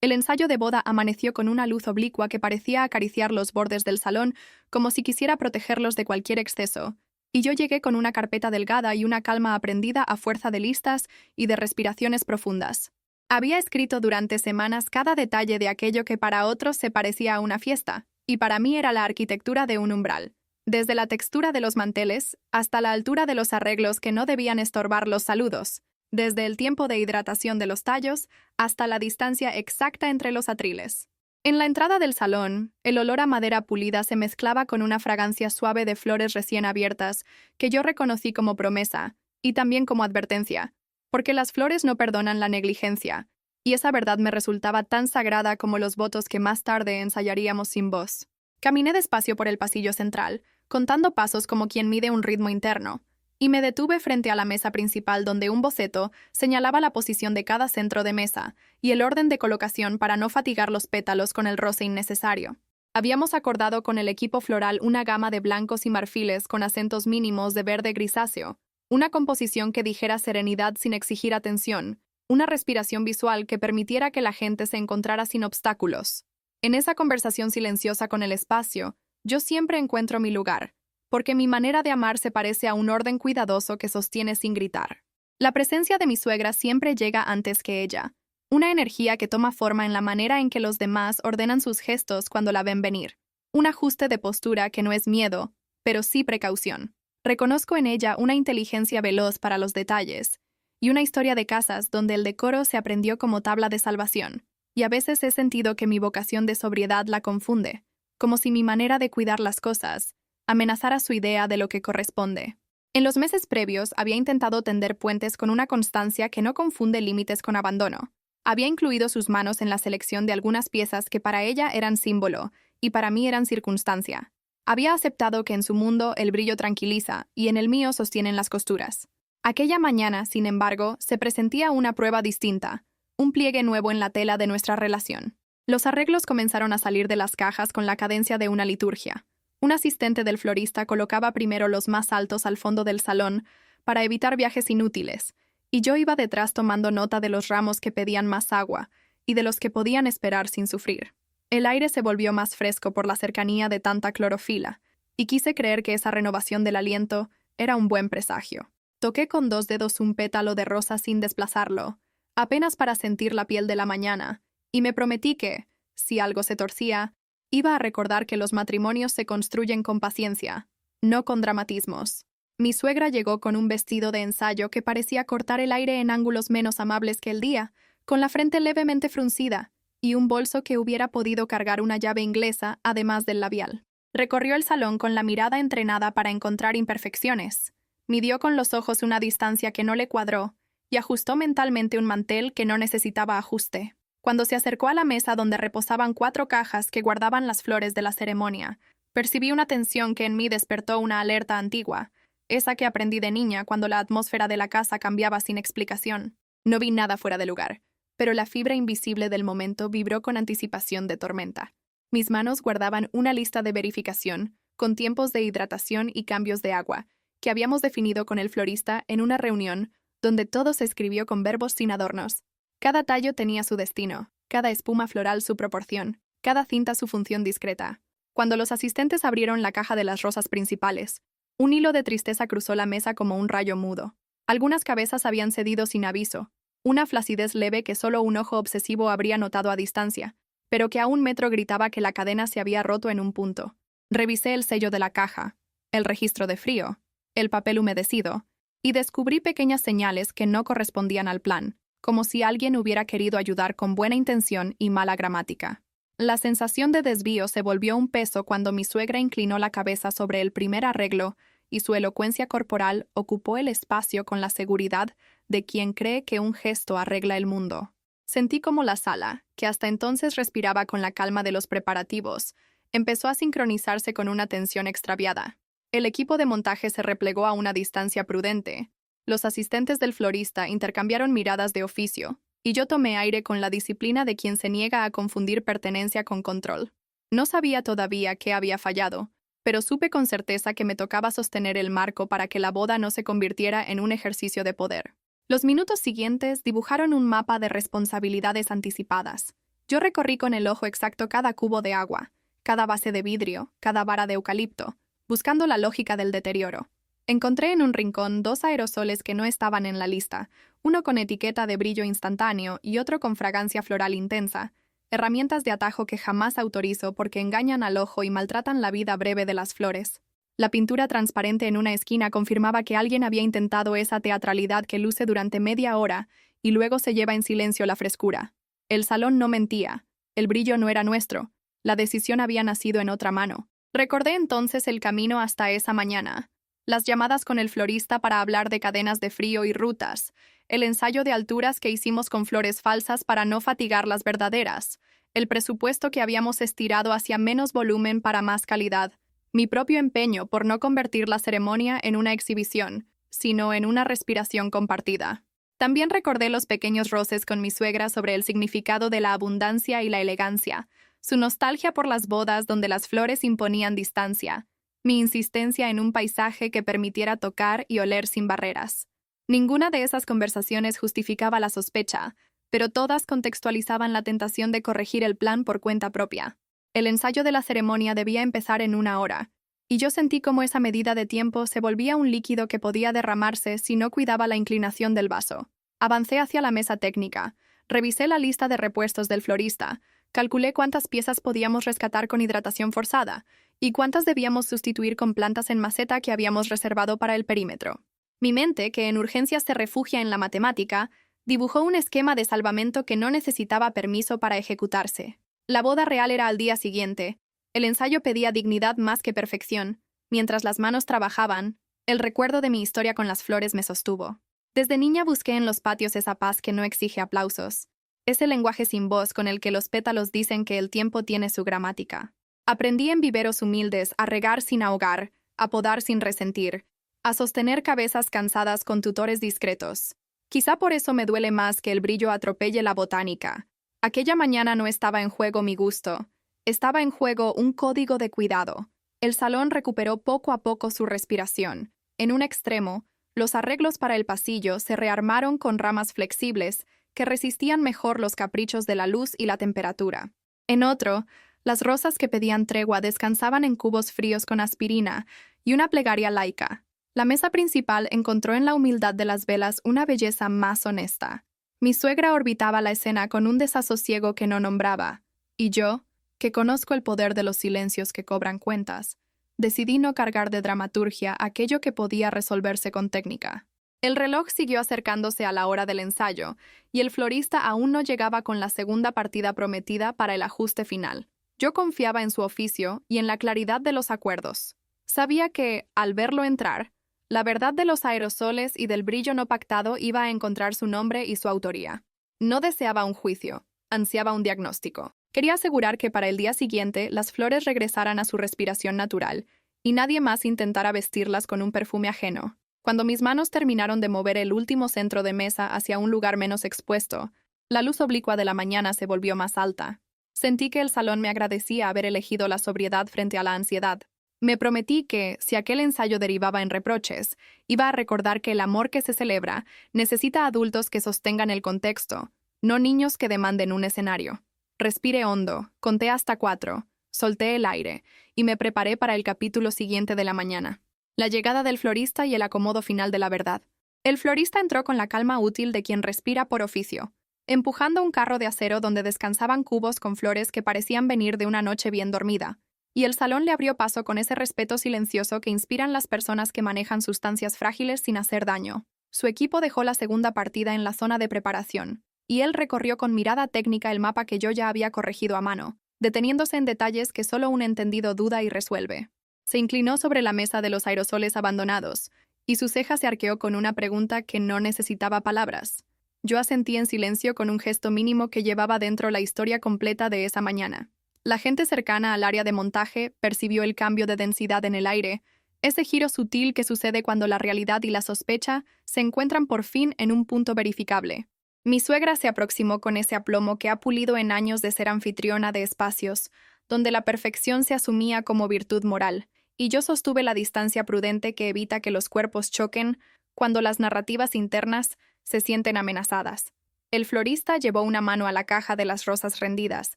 El ensayo de boda amaneció con una luz oblicua que parecía acariciar los bordes del salón como si quisiera protegerlos de cualquier exceso, y yo llegué con una carpeta delgada y una calma aprendida a fuerza de listas y de respiraciones profundas. Había escrito durante semanas cada detalle de aquello que para otros se parecía a una fiesta, y para mí era la arquitectura de un umbral. Desde la textura de los manteles hasta la altura de los arreglos que no debían estorbar los saludos, desde el tiempo de hidratación de los tallos hasta la distancia exacta entre los atriles. En la entrada del salón, el olor a madera pulida se mezclaba con una fragancia suave de flores recién abiertas que yo reconocí como promesa y también como advertencia, porque las flores no perdonan la negligencia, y esa verdad me resultaba tan sagrada como los votos que más tarde ensayaríamos sin voz. Caminé despacio por el pasillo central, contando pasos como quien mide un ritmo interno, y me detuve frente a la mesa principal donde un boceto señalaba la posición de cada centro de mesa y el orden de colocación para no fatigar los pétalos con el roce innecesario. Habíamos acordado con el equipo floral una gama de blancos y marfiles con acentos mínimos de verde grisáceo, una composición que dijera serenidad sin exigir atención, una respiración visual que permitiera que la gente se encontrara sin obstáculos. En esa conversación silenciosa con el espacio, yo siempre encuentro mi lugar, porque mi manera de amar se parece a un orden cuidadoso que sostiene sin gritar. La presencia de mi suegra siempre llega antes que ella, una energía que toma forma en la manera en que los demás ordenan sus gestos cuando la ven venir, un ajuste de postura que no es miedo, pero sí precaución. Reconozco en ella una inteligencia veloz para los detalles, y una historia de casas donde el decoro se aprendió como tabla de salvación, y a veces he sentido que mi vocación de sobriedad la confunde, como si mi manera de cuidar las cosas amenazara su idea de lo que corresponde. En los meses previos había intentado tender puentes con una constancia que no confunde límites con abandono. Había incluido sus manos en la selección de algunas piezas que para ella eran símbolo y para mí eran circunstancia. Había aceptado que en su mundo el brillo tranquiliza y en el mío sostienen las costuras. Aquella mañana, sin embargo, se presentía una prueba distinta, un pliegue nuevo en la tela de nuestra relación. Los arreglos comenzaron a salir de las cajas con la cadencia de una liturgia. Un asistente del florista colocaba primero los más altos al fondo del salón para evitar viajes inútiles, y yo iba detrás tomando nota de los ramos que pedían más agua y de los que podían esperar sin sufrir. El aire se volvió más fresco por la cercanía de tanta clorofila, y quise creer que esa renovación del aliento era un buen presagio. Toqué con 2 dedos un pétalo de rosa sin desplazarlo, apenas para sentir la piel de la mañana, y me prometí que, si algo se torcía, iba a recordar que los matrimonios se construyen con paciencia, no con dramatismos. Mi suegra llegó con un vestido de ensayo que parecía cortar el aire en ángulos menos amables que el día, con la frente levemente fruncida, y un bolso que hubiera podido cargar una llave inglesa, además del labial. Recorrió el salón con la mirada entrenada para encontrar imperfecciones. Midió con los ojos una distancia que no le cuadró, y ajustó mentalmente un mantel que no necesitaba ajuste. Cuando se acercó a la mesa donde reposaban 4 cajas que guardaban las flores de la ceremonia, percibí una tensión que en mí despertó una alerta antigua, esa que aprendí de niña cuando la atmósfera de la casa cambiaba sin explicación. No vi nada fuera de lugar, pero la fibra invisible del momento vibró con anticipación de tormenta. Mis manos guardaban una lista de verificación, con tiempos de hidratación y cambios de agua, que habíamos definido con el florista en una reunión donde todo se escribió con verbos sin adornos. Cada tallo tenía su destino, cada espuma floral su proporción, cada cinta su función discreta. Cuando los asistentes abrieron la caja de las rosas principales, un hilo de tristeza cruzó la mesa como un rayo mudo. Algunas cabezas habían cedido sin aviso, una flacidez leve que solo un ojo obsesivo habría notado a distancia, pero que a 1 metro gritaba que la cadena se había roto en un punto. Revisé el sello de la caja, el registro de frío, el papel humedecido, y descubrí pequeñas señales que no correspondían al plan, como si alguien hubiera querido ayudar con buena intención y mala gramática. La sensación de desvío se volvió un peso cuando mi suegra inclinó la cabeza sobre el primer arreglo y su elocuencia corporal ocupó el espacio con la seguridad de quien cree que un gesto arregla el mundo. Sentí como la sala, que hasta entonces respiraba con la calma de los preparativos, empezó a sincronizarse con una tensión extraviada. El equipo de montaje se replegó a una distancia prudente. Los asistentes del florista intercambiaron miradas de oficio, y yo tomé aire con la disciplina de quien se niega a confundir pertenencia con control. No sabía todavía qué había fallado, pero supe con certeza que me tocaba sostener el marco para que la boda no se convirtiera en un ejercicio de poder. Los minutos siguientes dibujaron un mapa de responsabilidades anticipadas. Yo recorrí con el ojo exacto cada cubo de agua, cada base de vidrio, cada vara de eucalipto, buscando la lógica del deterioro. Encontré en un rincón 2 aerosoles que no estaban en la lista, uno con etiqueta de brillo instantáneo y otro con fragancia floral intensa, herramientas de atajo que jamás autorizo porque engañan al ojo y maltratan la vida breve de las flores. La pintura transparente en una esquina confirmaba que alguien había intentado esa teatralidad que luce durante media hora y luego se lleva en silencio la frescura. El salón no mentía, el brillo no era nuestro, la decisión había nacido en otra mano. Recordé entonces el camino hasta esa mañana, las llamadas con el florista para hablar de cadenas de frío y rutas, el ensayo de alturas que hicimos con flores falsas para no fatigar las verdaderas, el presupuesto que habíamos estirado hacia menos volumen para más calidad, mi propio empeño por no convertir la ceremonia en una exhibición, sino en una respiración compartida. También recordé los pequeños roces con mi suegra sobre el significado de la abundancia y la elegancia, su nostalgia por las bodas donde las flores imponían distancia, mi insistencia en un paisaje que permitiera tocar y oler sin barreras. Ninguna de esas conversaciones justificaba la sospecha, pero todas contextualizaban la tentación de corregir el plan por cuenta propia. El ensayo de la ceremonia debía empezar en 1 hora, y yo sentí cómo esa medida de tiempo se volvía un líquido que podía derramarse si no cuidaba la inclinación del vaso. Avancé hacia la mesa técnica, revisé la lista de repuestos del florista, calculé cuántas piezas podíamos rescatar con hidratación forzada y cuántas debíamos sustituir con plantas en maceta que habíamos reservado para el perímetro. Mi mente, que en urgencias se refugia en la matemática, dibujó un esquema de salvamento que no necesitaba permiso para ejecutarse. La boda real era al día siguiente. El ensayo pedía dignidad más que perfección. Mientras las manos trabajaban, el recuerdo de mi historia con las flores me sostuvo. Desde niña busqué en los patios esa paz que no exige aplausos. Ese lenguaje sin voz con el que los pétalos dicen que el tiempo tiene su gramática. Aprendí en viveros humildes a regar sin ahogar, a podar sin resentir, a sostener cabezas cansadas con tutores discretos. Quizá por eso me duele más que el brillo atropelle la botánica. Aquella mañana no estaba en juego mi gusto. Estaba en juego un código de cuidado. El salón recuperó poco a poco su respiración. En un extremo, los arreglos para el pasillo se rearmaron con ramas flexibles que resistían mejor los caprichos de la luz y la temperatura. En otro, las rosas que pedían tregua descansaban en cubos fríos con aspirina y una plegaria laica. La mesa principal encontró en la humildad de las velas una belleza más honesta. Mi suegra orbitaba la escena con un desasosiego que no nombraba, y yo, que conozco el poder de los silencios que cobran cuentas, decidí no cargar de dramaturgia aquello que podía resolverse con técnica. El reloj siguió acercándose a la hora del ensayo, y el florista aún no llegaba con la segunda partida prometida para el ajuste final. Yo confiaba en su oficio y en la claridad de los acuerdos. Sabía que, al verlo entrar, la verdad de los aerosoles y del brillo no pactado iba a encontrar su nombre y su autoría. No deseaba un juicio, ansiaba un diagnóstico. Quería asegurar que para el día siguiente las flores regresaran a su respiración natural y nadie más intentara vestirlas con un perfume ajeno. Cuando mis manos terminaron de mover el último centro de mesa hacia un lugar menos expuesto, la luz oblicua de la mañana se volvió más alta. Sentí que el salón me agradecía haber elegido la sobriedad frente a la ansiedad. Me prometí que, si aquel ensayo derivaba en reproches, iba a recordar que el amor que se celebra necesita adultos que sostengan el contexto, no niños que demanden un escenario. Respiré hondo, conté hasta 4, solté el aire y me preparé para el capítulo siguiente de la mañana. La llegada del florista y el acomodo final de la verdad. El florista entró con la calma útil de quien respira por oficio, empujando un carro de acero donde descansaban cubos con flores que parecían venir de una noche bien dormida, y el salón le abrió paso con ese respeto silencioso que inspiran las personas que manejan sustancias frágiles sin hacer daño. Su equipo dejó la segunda partida en la zona de preparación, y él recorrió con mirada técnica el mapa que yo ya había corregido a mano, deteniéndose en detalles que solo un entendido duda y resuelve. Se inclinó sobre la mesa de los aerosoles abandonados, y su ceja se arqueó con una pregunta que no necesitaba palabras. Yo asentí en silencio con un gesto mínimo que llevaba dentro la historia completa de esa mañana. La gente cercana al área de montaje percibió el cambio de densidad en el aire, ese giro sutil que sucede cuando la realidad y la sospecha se encuentran por fin en un punto verificable. Mi suegra se aproximó con ese aplomo que ha pulido en años de ser anfitriona de espacios, donde la perfección se asumía como virtud moral, y yo sostuve la distancia prudente que evita que los cuerpos choquen cuando las narrativas internas se sienten amenazadas. El florista llevó una mano a la caja de las rosas rendidas,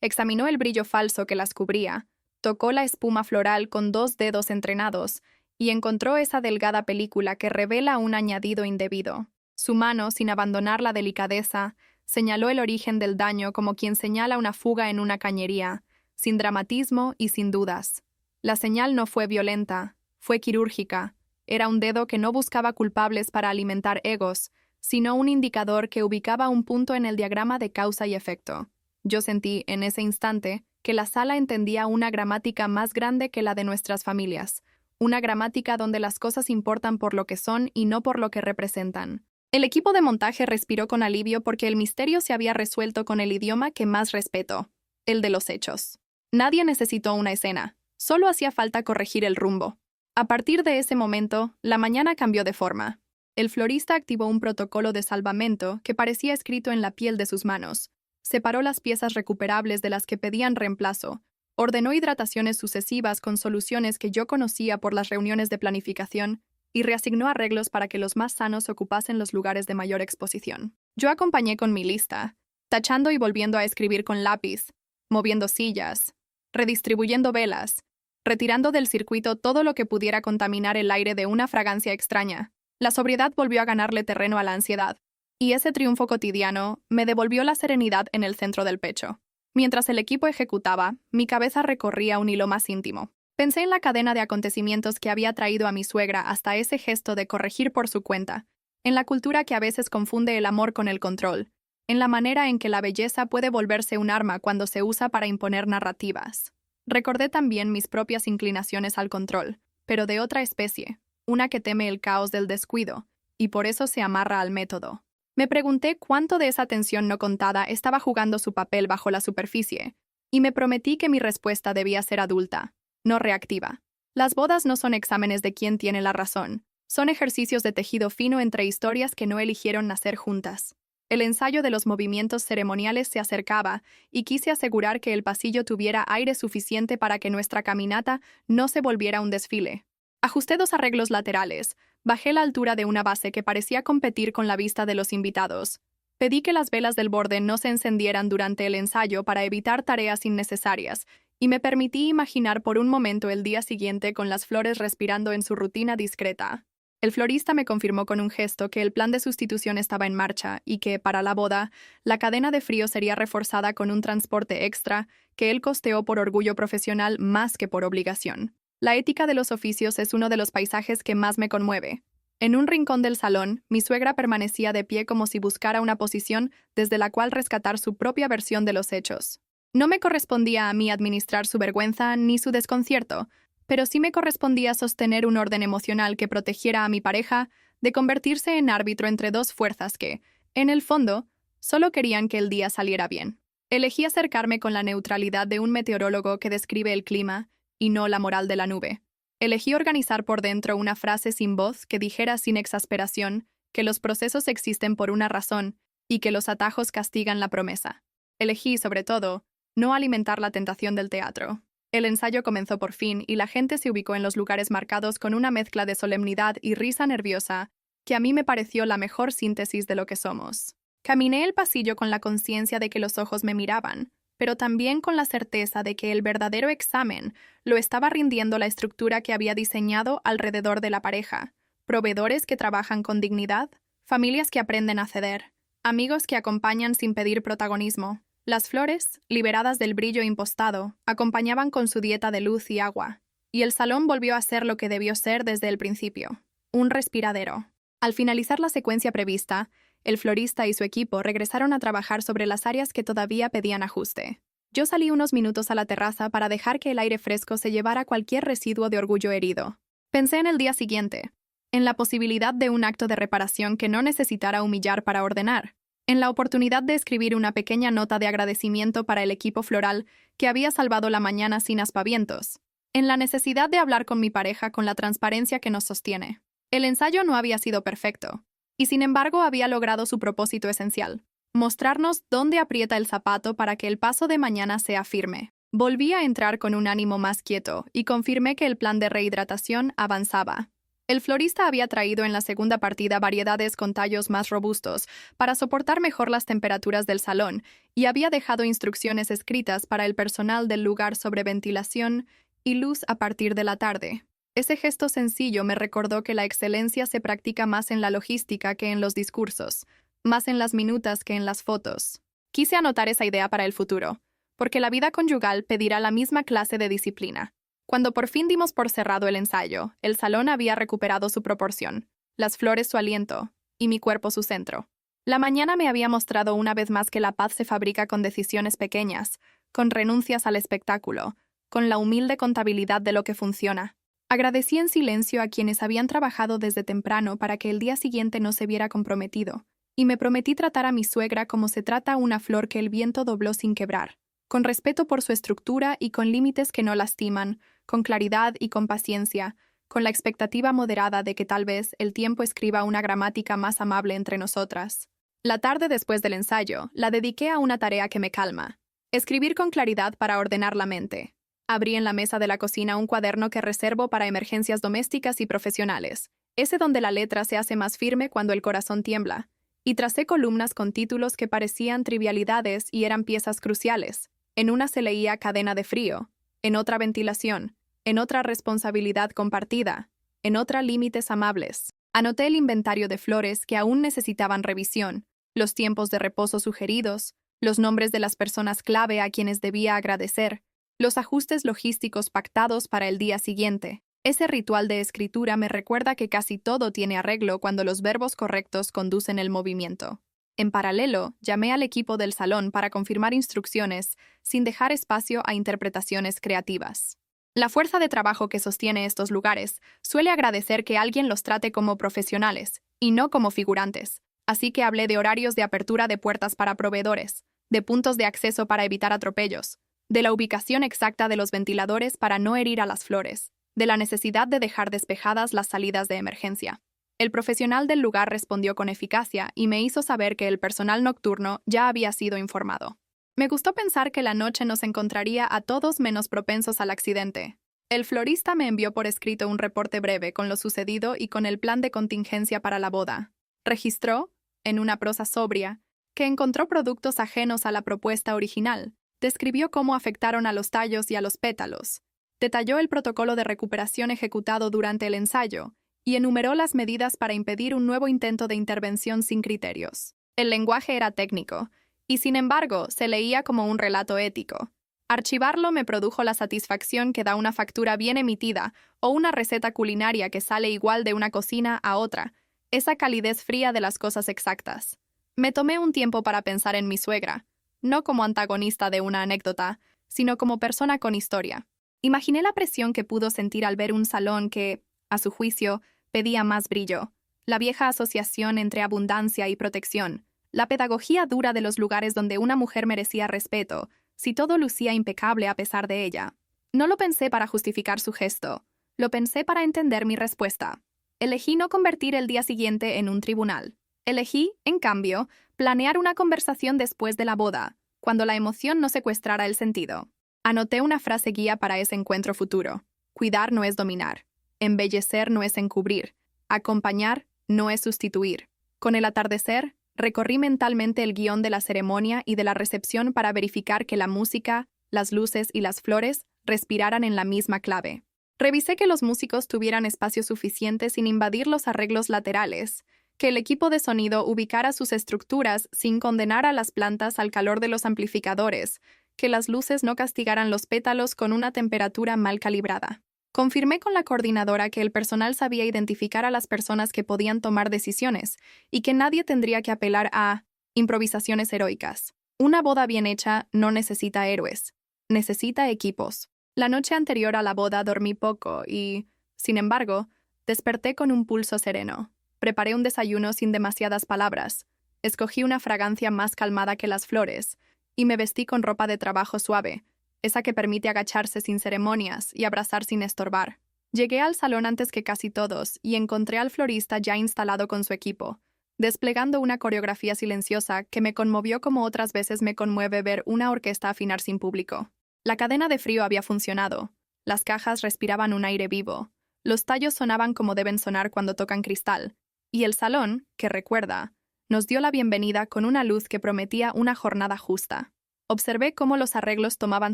examinó el brillo falso que las cubría, tocó la espuma floral con 2 dedos entrenados y encontró esa delgada película que revela un añadido indebido. Su mano, sin abandonar la delicadeza, señaló el origen del daño como quien señala una fuga en una cañería, sin dramatismo y sin dudas. La señal no fue violenta, fue quirúrgica. Era un dedo que no buscaba culpables para alimentar egos, sino un indicador que ubicaba un punto en el diagrama de causa y efecto. Yo sentí, en ese instante, que la sala entendía una gramática más grande que la de nuestras familias, una gramática donde las cosas importan por lo que son y no por lo que representan. El equipo de montaje respiró con alivio porque el misterio se había resuelto con el idioma que más respeto, el de los hechos. Nadie necesitó una escena, solo hacía falta corregir el rumbo. A partir de ese momento, la mañana cambió de forma. El florista activó un protocolo de salvamento que parecía escrito en la piel de sus manos. Separó las piezas recuperables de las que pedían reemplazo, ordenó hidrataciones sucesivas con soluciones que yo conocía por las reuniones de planificación y reasignó arreglos para que los más sanos ocupasen los lugares de mayor exposición. Yo acompañé con mi lista, tachando y volviendo a escribir con lápiz, moviendo sillas, redistribuyendo velas, retirando del circuito todo lo que pudiera contaminar el aire de una fragancia extraña. La sobriedad volvió a ganarle terreno a la ansiedad, y ese triunfo cotidiano me devolvió la serenidad en el centro del pecho. Mientras el equipo ejecutaba, mi cabeza recorría un hilo más íntimo. Pensé en la cadena de acontecimientos que había traído a mi suegra hasta ese gesto de corregir por su cuenta, en la cultura que a veces confunde el amor con el control, en la manera en que la belleza puede volverse un arma cuando se usa para imponer narrativas. Recordé también mis propias inclinaciones al control, pero de otra especie, una que teme el caos del descuido, y por eso se amarra al método. Me pregunté cuánto de esa tensión no contada estaba jugando su papel bajo la superficie, y me prometí que mi respuesta debía ser adulta, no reactiva. Las bodas no son exámenes de quién tiene la razón, son ejercicios de tejido fino entre historias que no eligieron nacer juntas. El ensayo de los movimientos ceremoniales se acercaba y quise asegurar que el pasillo tuviera aire suficiente para que nuestra caminata no se volviera un desfile. Ajusté 2 arreglos laterales, bajé la altura de una base que parecía competir con la vista de los invitados. Pedí que las velas del borde no se encendieran durante el ensayo para evitar tareas innecesarias, y me permití imaginar por un momento el día siguiente con las flores respirando en su rutina discreta. El florista me confirmó con un gesto que el plan de sustitución estaba en marcha y que, para la boda, la cadena de frío sería reforzada con un transporte extra que él costeó por orgullo profesional más que por obligación. La ética de los oficios es uno de los paisajes que más me conmueve. En un rincón del salón, mi suegra permanecía de pie como si buscara una posición desde la cual rescatar su propia versión de los hechos. No me correspondía a mí administrar su vergüenza ni su desconcierto, pero sí me correspondía sostener un orden emocional que protegiera a mi pareja de convertirse en árbitro entre 2 fuerzas que, en el fondo, solo querían que el día saliera bien. Elegí acercarme con la neutralidad de un meteorólogo que describe el clima, y no la moral de la nube. Elegí organizar por dentro una frase sin voz que dijera sin exasperación que los procesos existen por una razón y que los atajos castigan la promesa. Elegí, sobre todo, no alimentar la tentación del teatro. El ensayo comenzó por fin y la gente se ubicó en los lugares marcados con una mezcla de solemnidad y risa nerviosa que a mí me pareció la mejor síntesis de lo que somos. Caminé el pasillo con la conciencia de que los ojos me miraban, pero también con la certeza de que el verdadero examen lo estaba rindiendo la estructura que había diseñado alrededor de la pareja, proveedores que trabajan con dignidad, familias que aprenden a ceder, amigos que acompañan sin pedir protagonismo. Las flores, liberadas del brillo impostado, acompañaban con su dieta de luz y agua, y el salón volvió a ser lo que debió ser desde el principio, un respiradero. Al finalizar la secuencia prevista, el florista y su equipo regresaron a trabajar sobre las áreas que todavía pedían ajuste. Yo salí unos minutos a la terraza para dejar que el aire fresco se llevara cualquier residuo de orgullo herido. Pensé en el día siguiente, en la posibilidad de un acto de reparación que no necesitara humillar para ordenar, en la oportunidad de escribir una pequeña nota de agradecimiento para el equipo floral que había salvado la mañana sin aspavientos, en la necesidad de hablar con mi pareja con la transparencia que nos sostiene. El ensayo no había sido perfecto, y sin embargo había logrado su propósito esencial: mostrarnos dónde aprieta el zapato para que el paso de mañana sea firme. Volví a entrar con un ánimo más quieto y confirmé que el plan de rehidratación avanzaba. El florista había traído en la segunda partida variedades con tallos más robustos para soportar mejor las temperaturas del salón y había dejado instrucciones escritas para el personal del lugar sobre ventilación y luz a partir de la tarde. Ese gesto sencillo me recordó que la excelencia se practica más en la logística que en los discursos, más en las minutas que en las fotos. Quise anotar esa idea para el futuro, porque la vida conyugal pedirá la misma clase de disciplina. Cuando por fin dimos por cerrado el ensayo, el salón había recuperado su proporción, las flores su aliento, y mi cuerpo su centro. La mañana me había mostrado una vez más que la paz se fabrica con decisiones pequeñas, con renuncias al espectáculo, con la humilde contabilidad de lo que funciona. Agradecí en silencio a quienes habían trabajado desde temprano para que el día siguiente no se viera comprometido, y me prometí tratar a mi suegra como se trata a una flor que el viento dobló sin quebrar, con respeto por su estructura y con límites que no lastiman, con claridad y con paciencia, con la expectativa moderada de que tal vez el tiempo escriba una gramática más amable entre nosotras. La tarde después del ensayo, la dediqué a una tarea que me calma: escribir con claridad para ordenar la mente. Abrí en la mesa de la cocina un cuaderno que reservo para emergencias domésticas y profesionales, ese donde la letra se hace más firme cuando el corazón tiembla, y tracé columnas con títulos que parecían trivialidades y eran piezas cruciales. En una se leía cadena de frío, en otra ventilación, en otra responsabilidad compartida, en otra límites amables. Anoté el inventario de flores que aún necesitaban revisión, los tiempos de reposo sugeridos, los nombres de las personas clave a quienes debía agradecer, los ajustes logísticos pactados para el día siguiente. Ese ritual de escritura me recuerda que casi todo tiene arreglo cuando los verbos correctos conducen el movimiento. En paralelo, llamé al equipo del salón para confirmar instrucciones, sin dejar espacio a interpretaciones creativas. La fuerza de trabajo que sostiene estos lugares suele agradecer que alguien los trate como profesionales, y no como figurantes, así que hablé de horarios de apertura de puertas para proveedores, de puntos de acceso para evitar atropellos, de la ubicación exacta de los ventiladores para no herir a las flores, de la necesidad de dejar despejadas las salidas de emergencia. El profesional del lugar respondió con eficacia y me hizo saber que el personal nocturno ya había sido informado. Me gustó pensar que la noche nos encontraría a todos menos propensos al accidente. El florista me envió por escrito un reporte breve con lo sucedido y con el plan de contingencia para la boda. Registró, en una prosa sobria, que encontró productos ajenos a la propuesta original, describió cómo afectaron a los tallos y a los pétalos, detalló el protocolo de recuperación ejecutado durante el ensayo y enumeró las medidas para impedir un nuevo intento de intervención sin criterios. El lenguaje era técnico, y sin embargo se leía como un relato ético. Archivarlo me produjo la satisfacción que da una factura bien emitida o una receta culinaria que sale igual de una cocina a otra, esa calidez fría de las cosas exactas. Me tomé un tiempo para pensar en mi suegra, no como antagonista de una anécdota, sino como persona con historia. Imaginé la presión que pudo sentir al ver un salón que, a su juicio, pedía más brillo, la vieja asociación entre abundancia y protección, la pedagogía dura de los lugares donde una mujer merecía respeto, si todo lucía impecable a pesar de ella. No lo pensé para justificar su gesto, lo pensé para entender mi respuesta. Elegí no convertir el día siguiente en un tribunal. Elegí, en cambio, planear una conversación después de la boda, cuando la emoción no secuestrara el sentido. Anoté una frase guía para ese encuentro futuro. Cuidar no es dominar. Embellecer no es encubrir. Acompañar no es sustituir. Con el atardecer, recorrí mentalmente el guión de la ceremonia y de la recepción para verificar que la música, las luces y las flores respiraran en la misma clave. Revisé que los músicos tuvieran espacio suficiente sin invadir los arreglos laterales, que el equipo de sonido ubicara sus estructuras sin condenar a las plantas al calor de los amplificadores, que las luces no castigaran los pétalos con una temperatura mal calibrada. Confirmé con la coordinadora que el personal sabía identificar a las personas que podían tomar decisiones y que nadie tendría que apelar a improvisaciones heroicas. Una boda bien hecha no necesita héroes, necesita equipos. La noche anterior a la boda dormí poco y, sin embargo, desperté con un pulso sereno. Preparé un desayuno sin demasiadas palabras, escogí una fragancia más calmada que las flores y me vestí con ropa de trabajo suave, esa que permite agacharse sin ceremonias y abrazar sin estorbar. Llegué al salón antes que casi todos y encontré al florista ya instalado con su equipo, desplegando una coreografía silenciosa que me conmovió como otras veces me conmueve ver una orquesta afinar sin público. La cadena de frío había funcionado, las cajas respiraban un aire vivo, Los tallos sonaban como deben sonar cuando tocan cristal, y el salón, que recuerda, nos dio la bienvenida con una luz que prometía una jornada justa. Observé cómo los arreglos tomaban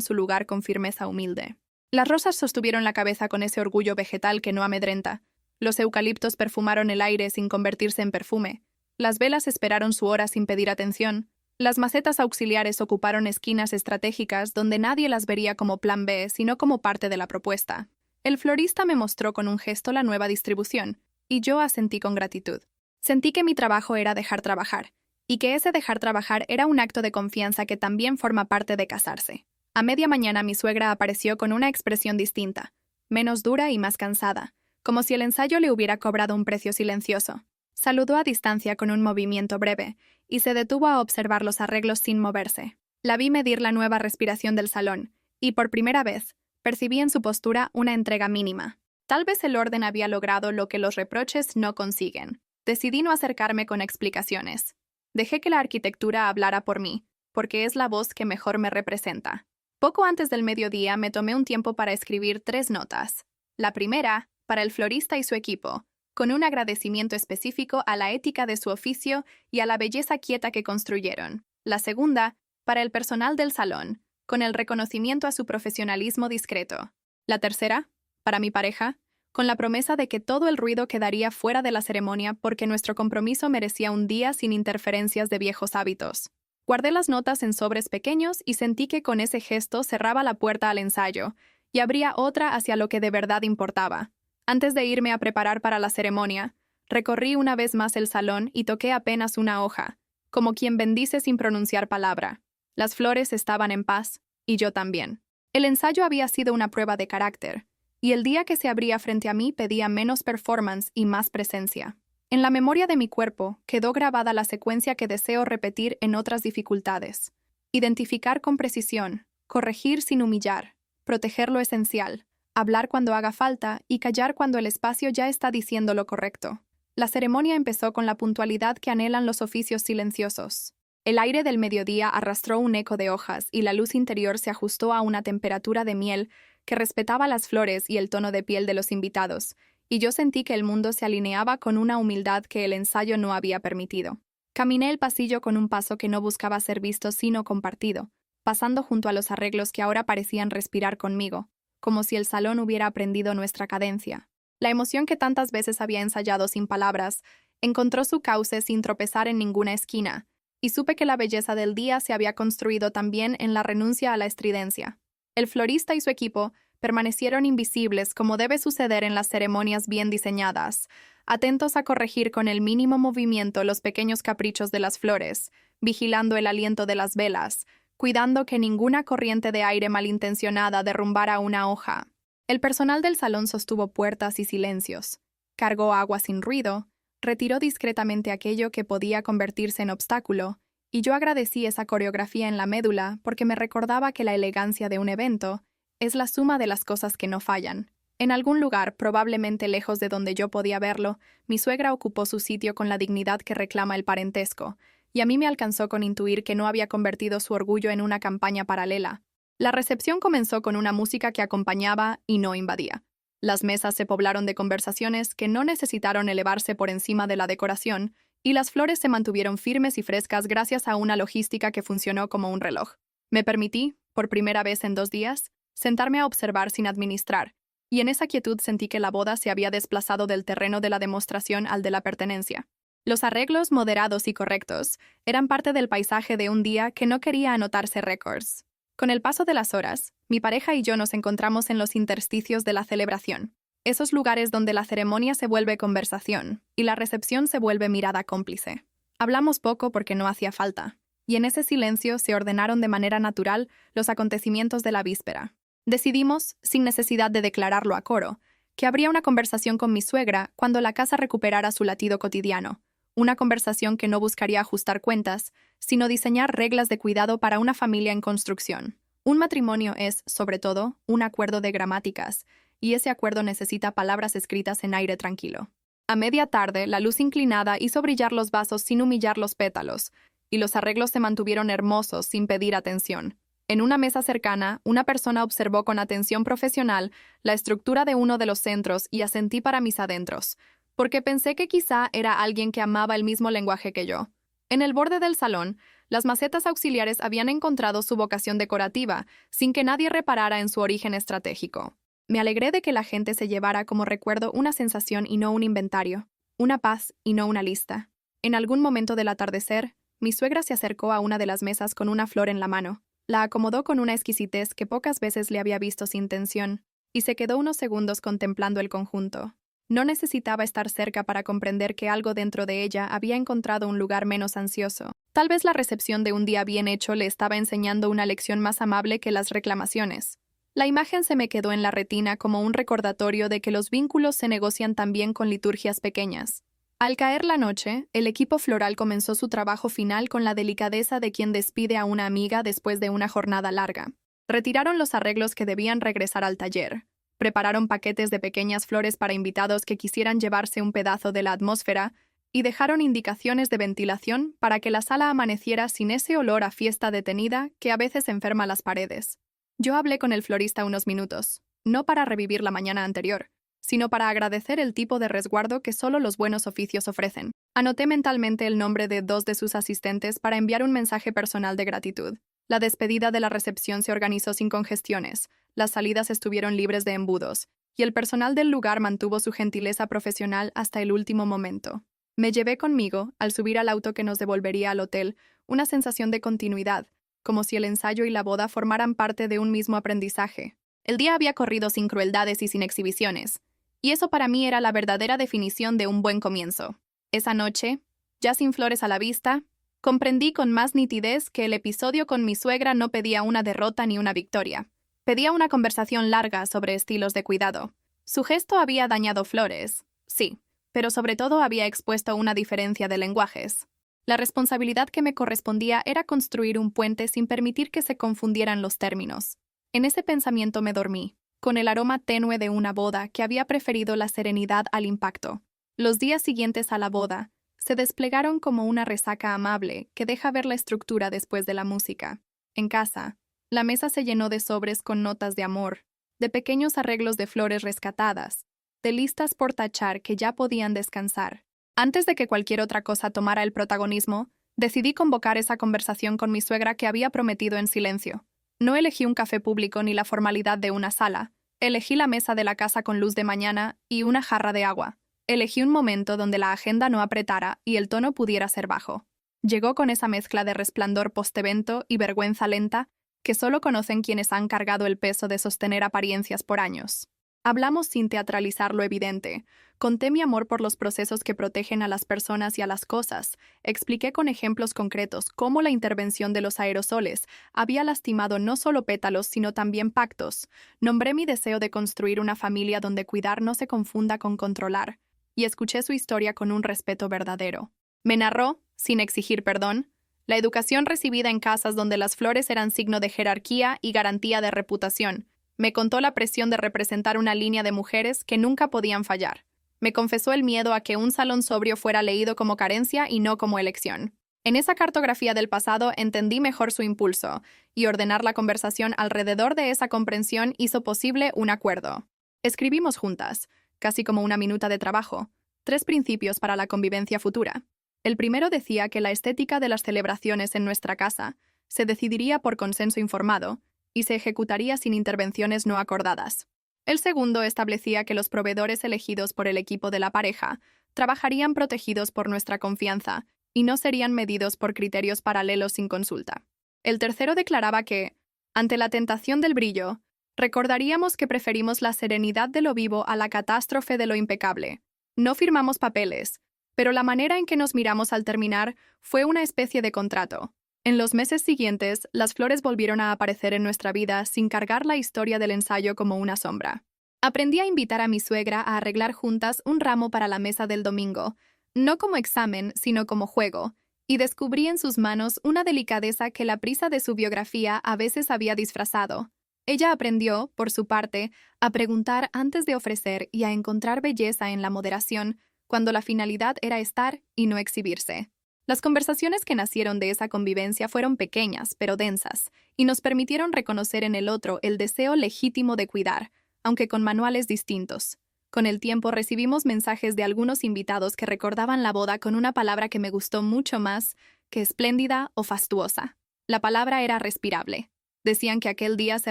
su lugar con firmeza humilde. Las rosas sostuvieron la cabeza con ese orgullo vegetal que no amedrenta. Los eucaliptos perfumaron el aire sin convertirse en perfume. Las velas esperaron su hora sin pedir atención. Las macetas auxiliares ocuparon esquinas estratégicas donde nadie las vería como plan B, sino como parte de la propuesta. El florista me mostró con un gesto la nueva distribución, y yo asentí con gratitud. Sentí que mi trabajo era dejar trabajar, y que ese dejar trabajar era un acto de confianza que también forma parte de casarse. A media mañana mi suegra apareció con una expresión distinta, menos dura y más cansada, como si el ensayo le hubiera cobrado un precio silencioso. Saludó a distancia con un movimiento breve, y se detuvo a observar los arreglos sin moverse. La vi medir la nueva respiración del salón, y por primera vez, percibí en su postura una entrega mínima. Tal vez el orden había logrado lo que los reproches no consiguen. Decidí no acercarme con explicaciones. Dejé que la arquitectura hablara por mí, porque es la voz que mejor me representa. Poco antes del mediodía me tomé un tiempo para escribir 3 notas. La primera, para el florista y su equipo, con un agradecimiento específico a la ética de su oficio y a la belleza quieta que construyeron. La segunda, para el personal del salón, con el reconocimiento a su profesionalismo discreto. La tercera, para mi pareja, con la promesa de que todo el ruido quedaría fuera de la ceremonia porque nuestro compromiso merecía un día sin interferencias de viejos hábitos. Guardé las notas en sobres pequeños y sentí que con ese gesto cerraba la puerta al ensayo y abría otra hacia lo que de verdad importaba. Antes de irme a preparar para la ceremonia, recorrí una vez más el salón y toqué apenas una hoja, como quien bendice sin pronunciar palabra. Las flores estaban en paz, y yo también. El ensayo había sido una prueba de carácter, y el día que se abría frente a mí pedía menos performance y más presencia. En la memoria de mi cuerpo quedó grabada la secuencia que deseo repetir en otras dificultades. Identificar con precisión, corregir sin humillar, proteger lo esencial, hablar cuando haga falta y callar cuando el espacio ya está diciendo lo correcto. La ceremonia empezó con la puntualidad que anhelan los oficios silenciosos. El aire del mediodía arrastró un eco de hojas y la luz interior se ajustó a una temperatura de miel que respetaba las flores y el tono de piel de los invitados, y yo sentí que el mundo se alineaba con una humildad que el ensayo no había permitido. Caminé el pasillo con un paso que no buscaba ser visto sino compartido, pasando junto a los arreglos que ahora parecían respirar conmigo, como si el salón hubiera aprendido nuestra cadencia. La emoción que tantas veces había ensayado sin palabras encontró su cauce sin tropezar en ninguna esquina, y supe que la belleza del día se había construido también en la renuncia a la estridencia. El florista y su equipo permanecieron invisibles como debe suceder en las ceremonias bien diseñadas, atentos a corregir con el mínimo movimiento los pequeños caprichos de las flores, vigilando el aliento de las velas, cuidando que ninguna corriente de aire malintencionada derrumbara una hoja. El personal del salón sostuvo puertas y silencios, cargó agua sin ruido, retiró discretamente aquello que podía convertirse en obstáculo, y yo agradecí esa coreografía en la médula porque me recordaba que la elegancia de un evento es la suma de las cosas que no fallan. En algún lugar, probablemente lejos de donde yo podía verlo, mi suegra ocupó su sitio con la dignidad que reclama el parentesco, y a mí me alcanzó con intuir que no había convertido su orgullo en una campaña paralela. La recepción comenzó con una música que acompañaba y no invadía. Las mesas se poblaron de conversaciones que no necesitaron elevarse por encima de la decoración, y las flores se mantuvieron firmes y frescas gracias a una logística que funcionó como un reloj. Me permití, por primera vez en 2 días, sentarme a observar sin administrar, y en esa quietud sentí que la boda se había desplazado del terreno de la demostración al de la pertenencia. Los arreglos moderados y correctos eran parte del paisaje de un día que no quería anotarse récords. Con el paso de las horas, mi pareja y yo nos encontramos en los intersticios de la celebración, esos lugares donde la ceremonia se vuelve conversación y la recepción se vuelve mirada cómplice. Hablamos poco porque no hacía falta, y en ese silencio se ordenaron de manera natural los acontecimientos de la víspera. Decidimos, sin necesidad de declararlo a coro, que habría una conversación con mi suegra cuando la casa recuperara su latido cotidiano, una conversación que no buscaría ajustar cuentas, sino diseñar reglas de cuidado para una familia en construcción. Un matrimonio es, sobre todo, un acuerdo de gramáticas, y ese acuerdo necesita palabras escritas en aire tranquilo. A media tarde, la luz inclinada hizo brillar los vasos sin humillar los pétalos, y los arreglos se mantuvieron hermosos sin pedir atención. En una mesa cercana, una persona observó con atención profesional la estructura de uno de los centros y asentí para mis adentros, porque pensé que quizá era alguien que amaba el mismo lenguaje que yo. En el borde del salón, las macetas auxiliares habían encontrado su vocación decorativa, sin que nadie reparara en su origen estratégico. Me alegré de que la gente se llevara como recuerdo una sensación y no un inventario, una paz y no una lista. En algún momento del atardecer, mi suegra se acercó a una de las mesas con una flor en la mano. La acomodó con una exquisitez que pocas veces le había visto sin tensión, y se quedó unos segundos contemplando el conjunto. No necesitaba estar cerca para comprender que algo dentro de ella había encontrado un lugar menos ansioso. Tal vez la recepción de un día bien hecho le estaba enseñando una lección más amable que las reclamaciones. La imagen se me quedó en la retina como un recordatorio de que los vínculos se negocian también con liturgias pequeñas. Al caer la noche, el equipo floral comenzó su trabajo final con la delicadeza de quien despide a una amiga después de una jornada larga. Retiraron los arreglos que debían regresar al taller. Prepararon paquetes de pequeñas flores para invitados que quisieran llevarse un pedazo de la atmósfera y dejaron indicaciones de ventilación para que la sala amaneciera sin ese olor a fiesta detenida que a veces enferma las paredes. Yo hablé con el florista unos minutos, no para revivir la mañana anterior, sino para agradecer el tipo de resguardo que solo los buenos oficios ofrecen. Anoté mentalmente el nombre de 2 de sus asistentes para enviar un mensaje personal de gratitud. La despedida de la recepción se organizó sin congestiones, las salidas estuvieron libres de embudos, y el personal del lugar mantuvo su gentileza profesional hasta el último momento. Me llevé conmigo, al subir al auto que nos devolvería al hotel, una sensación de continuidad, como si el ensayo y la boda formaran parte de un mismo aprendizaje. El día había corrido sin crueldades y sin exhibiciones, y eso para mí era la verdadera definición de un buen comienzo. Esa noche, ya sin flores a la vista, comprendí con más nitidez que el episodio con mi suegra no pedía una derrota ni una victoria. Pedía una conversación larga sobre estilos de cuidado. Su gesto había dañado flores, sí, pero sobre todo había expuesto una diferencia de lenguajes. La responsabilidad que me correspondía era construir un puente sin permitir que se confundieran los términos. En ese pensamiento me dormí, con el aroma tenue de una boda que había preferido la serenidad al impacto. Los días siguientes a la boda se desplegaron como una resaca amable que deja ver la estructura después de la música. En casa, la mesa se llenó de sobres con notas de amor, de pequeños arreglos de flores rescatadas, de listas por tachar que ya podían descansar. Antes de que cualquier otra cosa tomara el protagonismo, decidí convocar esa conversación con mi suegra que había prometido en silencio. No elegí un café público ni la formalidad de una sala. Elegí la mesa de la casa con luz de mañana y una jarra de agua. Elegí un momento donde la agenda no apretara y el tono pudiera ser bajo. Llegó con esa mezcla de resplandor post-evento y vergüenza lenta que solo conocen quienes han cargado el peso de sostener apariencias por años. Hablamos sin teatralizar lo evidente. Conté mi amor por los procesos que protegen a las personas y a las cosas. Expliqué con ejemplos concretos cómo la intervención de los aerosoles había lastimado no solo pétalos, sino también pactos. Nombré mi deseo de construir una familia donde cuidar no se confunda con controlar. Y escuché su historia con un respeto verdadero. Me narró, sin exigir perdón, la educación recibida en casas donde las flores eran signo de jerarquía y garantía de reputación. Me contó la presión de representar una línea de mujeres que nunca podían fallar. Me confesó el miedo a que un salón sobrio fuera leído como carencia y no como elección. En esa cartografía del pasado entendí mejor su impulso, y ordenar la conversación alrededor de esa comprensión hizo posible un acuerdo. Escribimos juntas, casi como una minuta de trabajo, 3 principios para la convivencia futura. El primero decía que la estética de las celebraciones en nuestra casa se decidiría por consenso informado, y se ejecutaría sin intervenciones no acordadas. El segundo establecía que los proveedores elegidos por el equipo de la pareja trabajarían protegidos por nuestra confianza y no serían medidos por criterios paralelos sin consulta. El tercero declaraba que, ante la tentación del brillo, recordaríamos que preferimos la serenidad de lo vivo a la catástrofe de lo impecable. No firmamos papeles, pero la manera en que nos miramos al terminar fue una especie de contrato. En los meses siguientes, las flores volvieron a aparecer en nuestra vida sin cargar la historia del ensayo como una sombra. Aprendí a invitar a mi suegra a arreglar juntas un ramo para la mesa del domingo, no como examen, sino como juego, y descubrí en sus manos una delicadeza que la prisa de su biografía a veces había disfrazado. Ella aprendió, por su parte, a preguntar antes de ofrecer y a encontrar belleza en la moderación, cuando la finalidad era estar y no exhibirse. Las conversaciones que nacieron de esa convivencia fueron pequeñas, pero densas, y nos permitieron reconocer en el otro el deseo legítimo de cuidar, aunque con manuales distintos. Con el tiempo recibimos mensajes de algunos invitados que recordaban la boda con una palabra que me gustó mucho más que espléndida o fastuosa. La palabra era respirable. Decían que aquel día se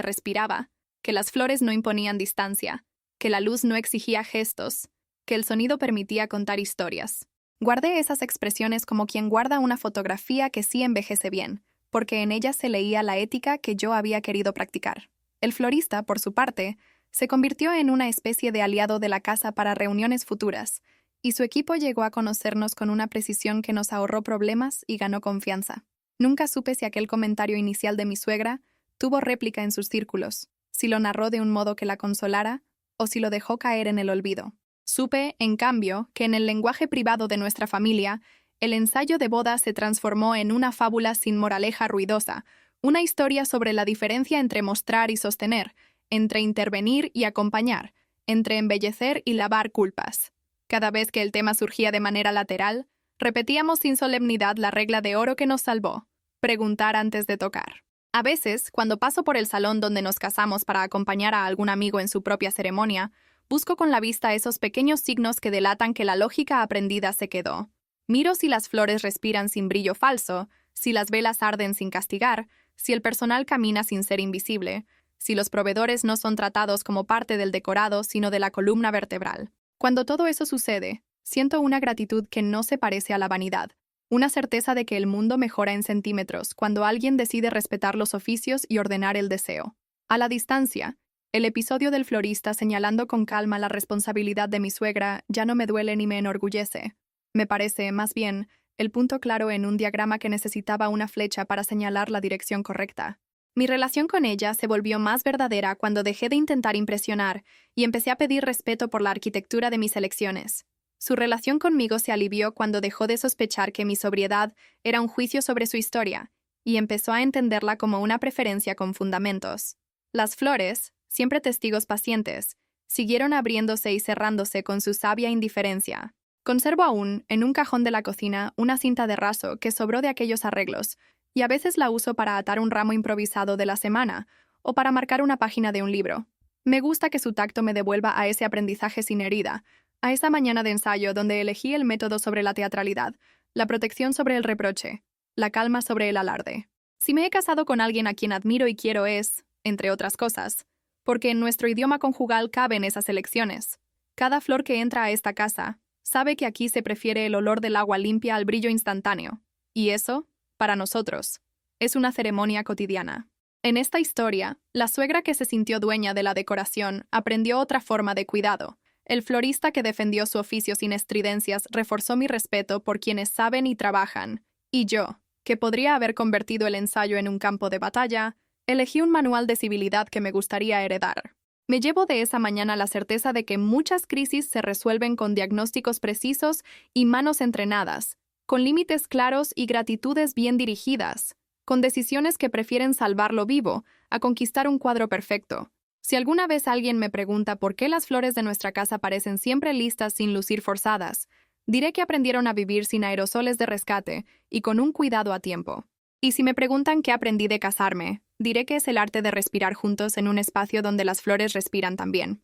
respiraba, que las flores no imponían distancia, que la luz no exigía gestos, que el sonido permitía contar historias. Guardé esas expresiones como quien guarda una fotografía que sí envejece bien, porque en ella se leía la ética que yo había querido practicar. El florista, por su parte, se convirtió en una especie de aliado de la casa para reuniones futuras, y su equipo llegó a conocernos con una precisión que nos ahorró problemas y ganó confianza. Nunca supe si aquel comentario inicial de mi suegra tuvo réplica en sus círculos, si lo narró de un modo que la consolara o si lo dejó caer en el olvido. Supe, en cambio, que en el lenguaje privado de nuestra familia, el ensayo de boda se transformó en una fábula sin moraleja ruidosa, una historia sobre la diferencia entre mostrar y sostener, entre intervenir y acompañar, entre embellecer y lavar culpas. Cada vez que el tema surgía de manera lateral, repetíamos sin solemnidad la regla de oro que nos salvó: preguntar antes de tocar. A veces, cuando paso por el salón donde nos casamos para acompañar a algún amigo en su propia ceremonia, busco con la vista esos pequeños signos que delatan que la lógica aprendida se quedó. Miro si las flores respiran sin brillo falso, si las velas arden sin castigar, si el personal camina sin ser invisible, si los proveedores no son tratados como parte del decorado, sino de la columna vertebral. Cuando todo eso sucede, siento una gratitud que no se parece a la vanidad, una certeza de que el mundo mejora en centímetros cuando alguien decide respetar los oficios y ordenar el deseo. A la distancia, el episodio del florista señalando con calma la responsabilidad de mi suegra ya no me duele ni me enorgullece. Me parece, más bien, el punto claro en un diagrama que necesitaba una flecha para señalar la dirección correcta. Mi relación con ella se volvió más verdadera cuando dejé de intentar impresionar y empecé a pedir respeto por la arquitectura de mis elecciones. Su relación conmigo se alivió cuando dejó de sospechar que mi sobriedad era un juicio sobre su historia y empezó a entenderla como una preferencia con fundamentos. Las flores, siempre testigos pacientes, siguieron abriéndose y cerrándose con su sabia indiferencia. Conservo aún, en un cajón de la cocina, una cinta de raso que sobró de aquellos arreglos, y a veces la uso para atar un ramo improvisado de la semana o para marcar una página de un libro. Me gusta que su tacto me devuelva a ese aprendizaje sin herida, a esa mañana de ensayo donde elegí el método sobre la teatralidad, la protección sobre el reproche, la calma sobre el alarde. Si me he casado con alguien a quien admiro y quiero es, entre otras cosas, porque en nuestro idioma conjugal caben esas elecciones. Cada flor que entra a esta casa sabe que aquí se prefiere el olor del agua limpia al brillo instantáneo, y eso, para nosotros, es una ceremonia cotidiana. En esta historia, la suegra que se sintió dueña de la decoración aprendió otra forma de cuidado. El florista que defendió su oficio sin estridencias reforzó mi respeto por quienes saben y trabajan, y yo, que podría haber convertido el ensayo en un campo de batalla, elegí un manual de civilidad que me gustaría heredar. Me llevo de esa mañana la certeza de que muchas crisis se resuelven con diagnósticos precisos y manos entrenadas, con límites claros y gratitudes bien dirigidas, con decisiones que prefieren salvarlo vivo a conquistar un cuadro perfecto. Si alguna vez alguien me pregunta por qué las flores de nuestra casa parecen siempre listas sin lucir forzadas, diré que aprendieron a vivir sin aerosoles de rescate y con un cuidado a tiempo. Y si me preguntan qué aprendí de casarme, diré que es el arte de respirar juntos en un espacio donde las flores respiran también.